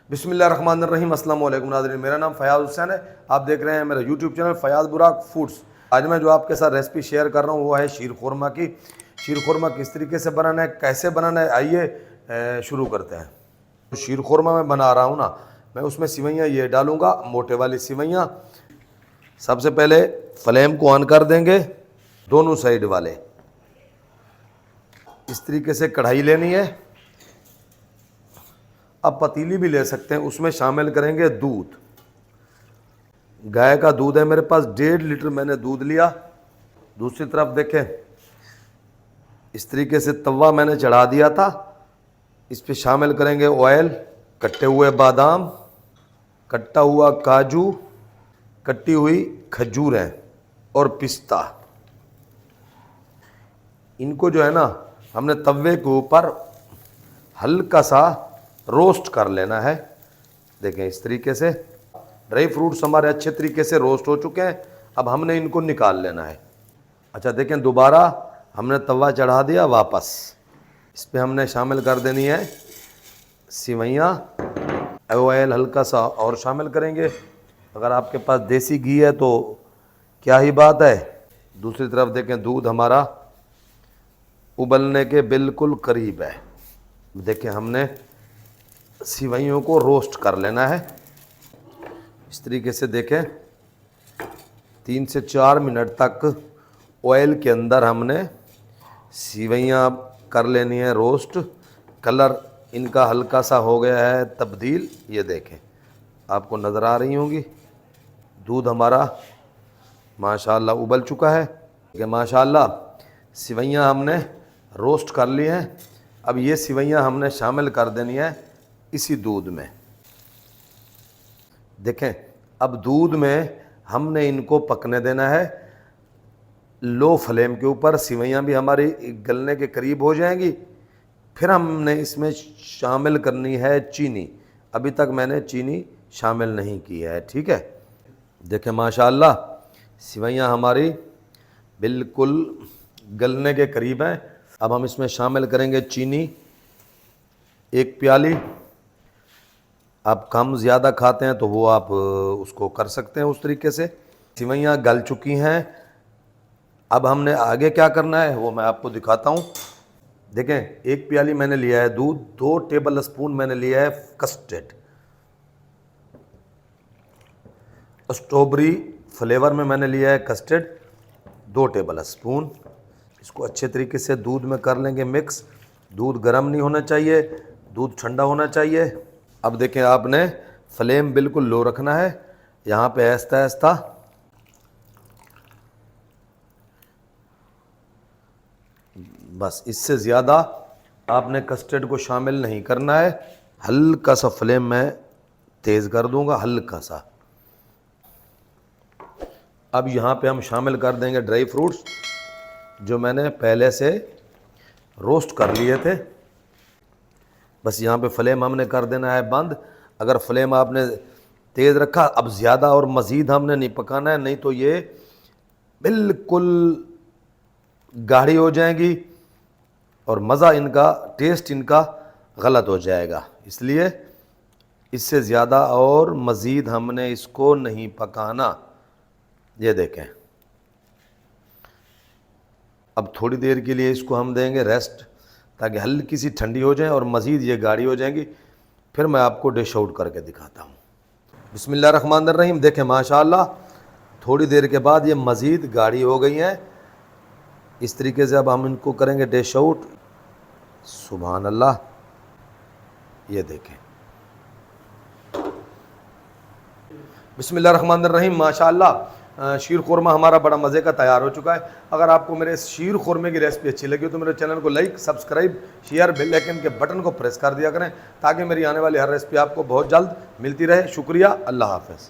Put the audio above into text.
बिस्मिल्लाहिर्रहमानिर्रहीम। अस्सलाम वालेकुम नाज़रीन, मेरा नाम फ़याज़ हुसैन है। आप देख रहे हैं मेरा यूट्यूब चैनल फ़याज़ बुराक फूड्स। आज मैं जो आपके साथ रेसिपी शेयर कर रहा हूँ वो है शीर खुरमा की। शीर खुरमा किस तरीके से बनाना है, कैसे बनाना है, आइए शुरू करते हैं। तो शीर खुरमा मैं बना रहा हूँ ना, मैं उसमें सिवैयाँ ये डालूँगा, मोटे वाली सिवैयाँ। सबसे पहले फ्लेम को ऑन कर देंगे, दोनों साइड वाले। इस तरीके से कढ़ाई लेनी है। अब पतीली भी ले सकते हैं, उसमें शामिल करेंगे दूध। गाय का दूध है मेरे पास, 1.5 लीटर मैंने दूध लिया। दूसरी तरफ देखें, इस तरीके से तवा मैंने चढ़ा दिया था। इस पे शामिल करेंगे ऑयल, कटे हुए बादाम, कटा हुआ काजू, कटी हुई खजूरें और पिस्ता। इनको जो है ना, हमने तवे के ऊपर हल्का सा रोस्ट कर लेना है। देखें इस तरीके से ड्राई फ्रूट्स हमारे अच्छे तरीके से रोस्ट हो चुके हैं। अब हमने इनको निकाल लेना है। अच्छा देखें, दोबारा हमने तवा चढ़ा दिया वापस। इस पर हमने शामिल कर देनी है सिवैयाँ। ऑयल हल्का सा और शामिल करेंगे। अगर आपके पास देसी घी है तो क्या ही बात है। दूसरी तरफ देखें, दूध हमारा उबलने के बिल्कुल करीब है। देखें, हमने सिवैयों को रोस्ट कर लेना है इस तरीके से। देखें 3 से 4 मिनट तक ऑयल के अंदर हमने सिवैयाँ कर लेनी है रोस्ट। कलर इनका हल्का सा हो गया है तब्दील, ये देखें आपको नज़र आ रही होंगी। दूध हमारा माशाल्लाह उबल चुका है कि माशाल्लाह सिवैयाँ हमने रोस्ट कर ली हैं। अब ये सिवैयाँ हमने शामिल कर देनी है इसी दूध में। देखें, अब दूध में हमने इनको पकने देना है लो फ्लेम के ऊपर। सिवैयाँ भी हमारी गलने के करीब हो जाएंगी। फिर हमने इसमें शामिल करनी है चीनी। अभी तक मैंने चीनी शामिल नहीं की है, ठीक है। देखें माशाल्लाह सिवैयाँ हमारी बिल्कुल गलने के करीब हैं। अब हम इसमें शामिल करेंगे चीनी 1 प्याली। आप कम ज़्यादा खाते हैं तो वो आप उसको कर सकते हैं उस तरीके से। सिवैयाँ गल चुकी हैं। अब हमने आगे क्या करना है वो मैं आपको दिखाता हूँ। देखें 1 प्याली मैंने लिया है दूध, 2 टेबल स्पून मैंने लिया है कस्टर्ड। स्ट्रॉबेरी फ्लेवर में मैंने लिया है कस्टर्ड 2 टेबल स्पून। इसको अच्छे तरीके से दूध में कर लेंगे मिक्स। दूध गर्म नहीं होना चाहिए, दूध ठंडा होना चाहिए। अब देखें, आपने फ्लेम बिल्कुल लो रखना है। यहाँ पे आहिस्ता आहिस्ता बस, इससे ज़्यादा आपने कस्टर्ड को शामिल नहीं करना है। हल्का सा फ्लेम मैं तेज़ कर दूंगा, हल्का सा। अब यहाँ पे हम शामिल कर देंगे ड्राई फ्रूट्स जो मैंने पहले से रोस्ट कर लिए थे। बस यहाँ पे फ्लेम हमने कर देना है बंद। अगर फ्लेम आपने तेज़ रखा, अब ज़्यादा और मज़ीद हमने नहीं पकाना है, नहीं तो ये बिल्कुल गाढ़ी हो जाएंगी और मज़ा इनका, टेस्ट इनका गलत हो जाएगा। इसलिए इससे ज़्यादा और मज़ीद हमने इसको नहीं पकाना। ये देखें, अब थोड़ी देर के लिए इसको हम देंगे रेस्ट ताकि हल्की सी ठंडी हो जाए और मज़ीद ये गाढ़ी हो जाएंगी। फिर मैं आपको डिश आउट करके दिखाता हूँ। बिस्मिल्लाहिर्रहमानिर्रहीम। देखें माशाल्लाह थोड़ी देर के बाद ये मज़ीद गाढ़ी हो गई हैं इस तरीके से। अब हम इनको करेंगे डिश आउट। सुभान अल्लाह, ये देखें बिस्मिल्लाहिर्रहमानिर्रहीम। माशाल्लाह शीर खुरमा हमारा बड़ा मज़े का तैयार हो चुका है। अगर आपको मेरे शीर खुरमे की रेसिपी अच्छी लगी तो मेरे चैनल को like, subscribe, share, bell icon के बटन को प्रेस कर दिया करें ताकि मेरी आने वाली हर रेसिपी आपको बहुत जल्द मिलती रहे। शुक्रिया, अल्लाह हाफ़िज़।